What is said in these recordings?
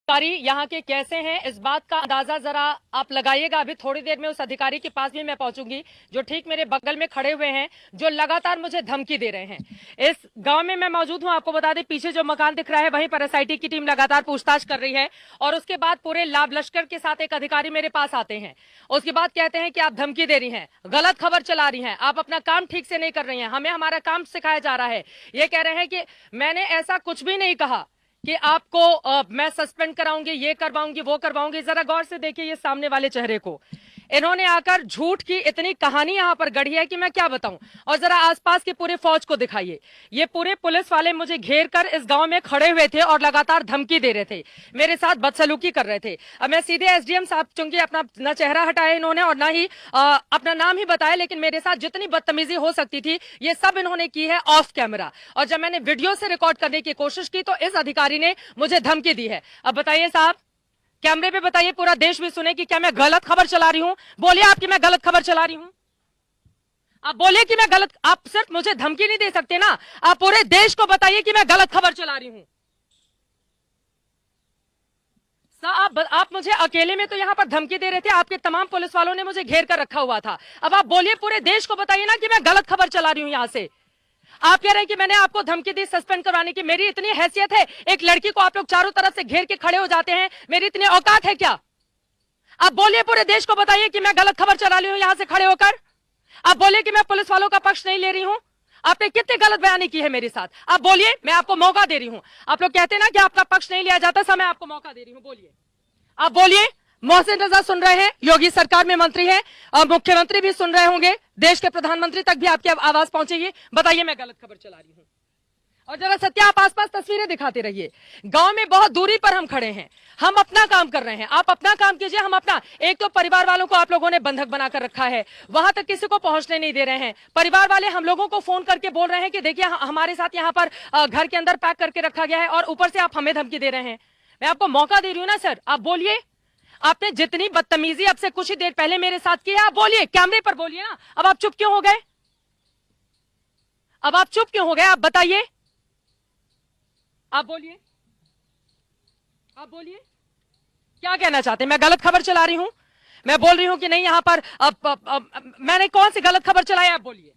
अधिकारी यहाँ के कैसे हैं इस बात का अंदाजा जरा आप लगाइएगा। अभी थोड़ी देर में उस अधिकारी के पास भी मैं पहुंचूंगी जो ठीक मेरे बगल में खड़े हुए हैं, जो लगातार मुझे धमकी दे रहे हैं। इस गांव में मैं मौजूद हूं। आपको बता दें, पीछे जो मकान दिख रहा है वहीं पर एसआईटी की टीम लगातार पूछताछ कर रही है और उसके बाद पूरे लाभ लश्कर के साथ एक अधिकारी मेरे पास आते हैं। उसके बाद कहते हैं कि आप धमकी दे रही हैं, गलत खबर चला रही हैं, आप अपना काम ठीक से नहीं कर रही हैं, हमें हमारा काम सिखाया जा रहा है। ये कह रहे हैं कि मैंने ऐसा कुछ भी नहीं कहा कि आपको मैं सस्पेंड कराऊंगी, ये करवाऊंगी, वो करवाऊंगी। जरा गौर से देखिए ये सामने वाले चेहरे को। इन्होंने आकर झूठ की इतनी कहानी यहां पर गढ़ी है कि मैं क्या बताऊं। और जरा आसपास की पूरे फौज को दिखाइए। ये पूरे पुलिस वाले मुझे घेर कर इस गांव में खड़े हुए थे और लगातार धमकी दे रहे थे, मेरे साथ बदसलूकी कर रहे थे। अब मैं सीधे एसडीएम साहब, चूंकि अपना न चेहरा हटाया इन्होंने और ना ही अपना नाम ही बताया, लेकिन मेरे साथ जितनी बदतमीजी हो सकती थी ये सब इन्होंने की है ऑफ कैमरा। और जब मैंने वीडियो से रिकॉर्ड करने की कोशिश की तो इस अधिकारी ने मुझे धमकी दी है। अब बताइए साहब, कैमरे पे बताइए, पूरा देश भी सुने कि क्या मैं गलत खबर चला रही हूं। बोलिए आप कि मैं गलत खबर चला रही हूं। आप बोलिए कि मैं गलत, आप सिर्फ मुझे धमकी नहीं दे सकते ना, आप पूरे देश को बताइए कि मैं गलत खबर चला रही हूं। आप मुझे अकेले में तो यहां पर धमकी दे रहे थे, आपके तमाम पुलिस वालों ने मुझे घेर कर रखा हुआ था। अब आप बोलिए, पूरे देश को बताइए ना कि मैं गलत खबर चला रही हूं। यहां से आप कह रहे हैं कि मैंने आपको धमकी दी सस्पेंड करवाने की। मेरी इतनी हैसियत है, एक लड़की को आप लोग चारों तरफ से घेर के खड़े हो जाते हैं, मेरी इतनी औकात है क्या? आप बोलिए, पूरे देश को बताइए कि मैं गलत खबर चला रही हूं यहां से खड़े होकर। आप बोलिए कि मैं पुलिस वालों का पक्ष नहीं ले रही हूं। आपने कितनी गलत बयानी की है मेरे साथ। आप बोलिए, मैं आपको मौका दे रही हूं। आप लोग कहते हैं ना कि आपका पक्ष नहीं लिया जाता, मैं आपको मौका दे रही हूं। बोलिए, आप बोलिए। मोहसिन रजा सुन रहे हैं, योगी सरकार में मंत्री हैं, मुख्यमंत्री भी सुन रहे होंगे, देश के प्रधानमंत्री तक भी आपकी आवाज पहुंचेगी। बताइए मैं गलत खबर चला रही हूं। और जरा सत्या, आप आसपास तस्वीरें दिखाते रहिए। गांव में बहुत दूरी पर हम खड़े हैं, हम अपना काम कर रहे हैं, आप अपना काम कीजिए, हम अपना। एक तो परिवार वालों को आप लोगों ने बंधक बनाकर रखा है, वहां तक किसी को पहुंचने नहीं दे रहे हैं। परिवार वाले हम लोगों को फोन करके बोल रहे हैं कि देखिए हमारे साथ यहाँ पर घर के अंदर पैक करके रखा गया है और ऊपर से आप हमें धमकी दे रहे हैं। मैं आपको मौका दे रही हूं ना सर, आप बोलिए। आपने जितनी बदतमीजी अब से कुछ ही देर पहले मेरे साथ की है, आप बोलिए, कैमरे पर बोलिए ना। अब आप चुप क्यों हो गए? अब आप चुप क्यों हो गए? आप बताइए, आप बोलिए, आप बोलिए, क्या कहना चाहते हैं? मैं गलत खबर चला रही हूं? मैं बोल रही हूं कि नहीं यहां पर मैंने कौन सी गलत खबर चलाई? आप बोलिए,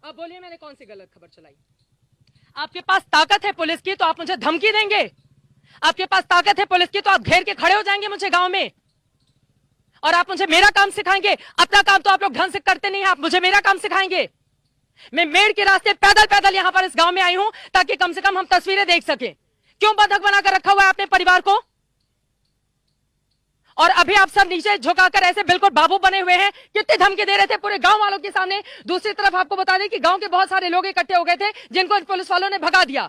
आप बोलिए, मैंने कौन सी गलत खबर चलाई? आपके पास ताकत है पुलिस की तो आप मुझे धमकी देंगे? आपके पास ताकत है पुलिस की तो आप घेर के खड़े हो जाएंगे मुझे गांव में और आप मुझे मेरा काम सिखाएंगे? अपना काम तो आप लोग ढंग से करते नहीं, आप मुझे मेरा काम सिखाएंगे? मैं मेड़ के रास्ते पैदल पैदल यहां पर इस गांव में आई हूं ताकि कम से कम हम तस्वीरें देख सकें। क्यों बंधक बनाकर रखा हुआ है आपने परिवार को? और अभी आप सब नीचे झुकाकर ऐसे बिल्कुल बाबू बने हुए हैं। कितनी धमकी दे रहे थे पूरे गांव वालों के सामने। दूसरी तरफ आपको बता दें कि गांव के बहुत सारे लोग इकट्ठे हो गए थे जिनको पुलिस वालों ने भगा दिया।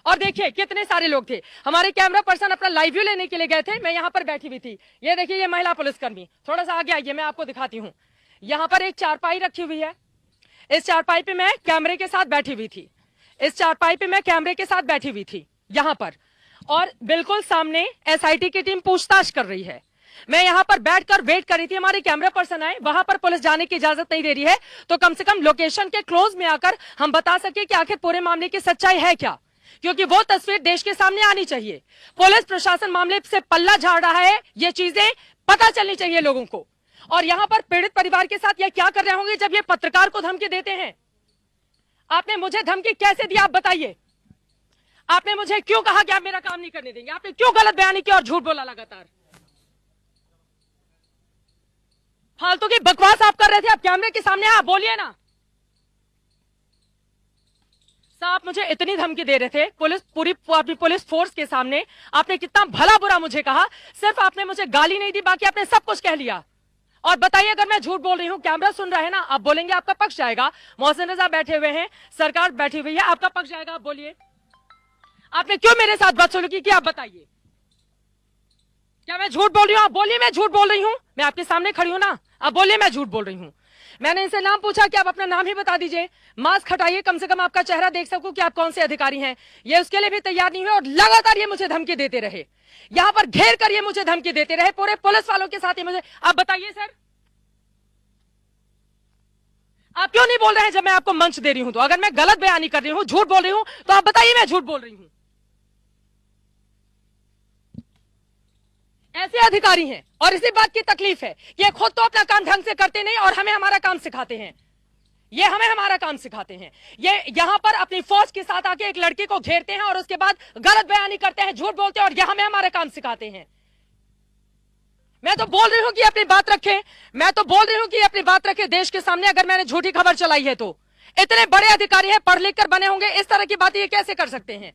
और देखिए कितने सारे लोग थे। हमारे कैमरा पर्सन अपना लाइव व्यू लेने के लिए गए थे, मैं यहां पर बैठी हुई थी। ये देखिए, ये महिला पुलिसकर्मी, थोड़ा सा आगे आइए, मैं आपको दिखाती हूं। यहां पर एक चारपाई रखी हुई है, इस चारपाई पे मैं कैमरे के साथ बैठी हुई थी, इस चारपाई पे मैं कैमरे के साथ बैठी हुई थी यहां पर। और बिल्कुल सामने एसआईटी की टीम पूछताछ कर रही है। मैं यहां पर बैठकर वेट कर रही थी, हमारे कैमरा पर्सन आए, वहां पर पुलिस जाने की इजाजत नहीं दे रही है, तो कम से कम लोकेशन के क्लोज में आकर हम बता सके कि आखिर पूरे मामले की सच्चाई है क्या, क्योंकि वो तस्वीर देश के सामने आनी चाहिए। पुलिस प्रशासन मामले से पल्ला झाड़ रहा है, ये चीजें पता चलनी चाहिए लोगों को। और यहां पर पीड़ित परिवार के साथ ये क्या कर रहे होंगे जब ये पत्रकार को धमकी देते हैं? आपने मुझे धमकी कैसे दी, आप बताइए? आपने मुझे क्यों कहा कि आप मेरा काम नहीं करने देंगे? आपने क्यों गलत बयानी की और झूठ बोला लगातार? फालतू की बकवास आप कर रहे थे, आप कैमरे के सामने आप बोलिए ना। आप मुझे इतनी धमकी दे रहे थे पुलिस, पूरी अपनी पुलिस फोर्स के सामने। आपने कितना भला बुरा मुझे कहा, सिर्फ आपने मुझे गाली नहीं दी, बाकी आपने सब कुछ कह लिया। और बताइए, अगर मैं झूठ बोल रही हूं, कैमरा सुन रहा है ना, आप बोलेंगे आपका पक्ष जाएगा। मोहसिन रजा बैठे हुए हैं, सरकार बैठी हुई है, आपका पक्ष जाएगा। आप बोलिए, आपने क्यों मेरे साथ बदसलूकी की? आप बताइए, क्या मैं झूठ बोल रही हूं? आप बोलिए, मैं झूठ बोल रही हूं? मैं आपके सामने खड़ी हूं ना, आप बोलिए मैं झूठ बोल रही हूं। मैंने इनसे नाम पूछा कि आप अपना नाम ही बता दीजिए, मास्क हटाइए, कम से कम आपका चेहरा देख सकूं कि आप कौन से अधिकारी हैं। ये उसके लिए भी तैयार नहीं हुए और लगातार ये मुझे धमकी देते रहे, यहां पर घेर कर ये मुझे धमकी देते रहे, पूरे पुलिस वालों के साथ ही मुझे। आप बताइए सर, आप क्यों नहीं बोल रहे हैं जब मैं आपको मंच दे रही हूं? तो अगर मैं गलत बयानी कर रही हूं, झूठ बोल रही हूं, तो आप बताइए मैं झूठ बोल रही हूं। ऐसे अधिकारी हैं और इसी बात की तकलीफ है कि ये खुद तो अपना काम ढंग से करते नहीं और हमें हमारा काम सिखाते हैं। ये हमें हमारा काम सिखाते हैं। ये यहां पर अपनी फौज के साथ आके एक लड़की को घेरते हैं और उसके बाद गलत बयानी करते हैं, झूठ बोलते हैं और ये हमें हमारा काम सिखाते हैं। मैं तो बोल रही हूं कि अपनी बात रखें, मैं तो बोल रही हूं कि अपनी बात रखें देश के सामने। अगर मैंने झूठी खबर चलाई है तो इतने बड़े अधिकारी हैं, पढ़ लिख कर बने होंगे, इस तरह की बातें ये कैसे कर सकते हैं?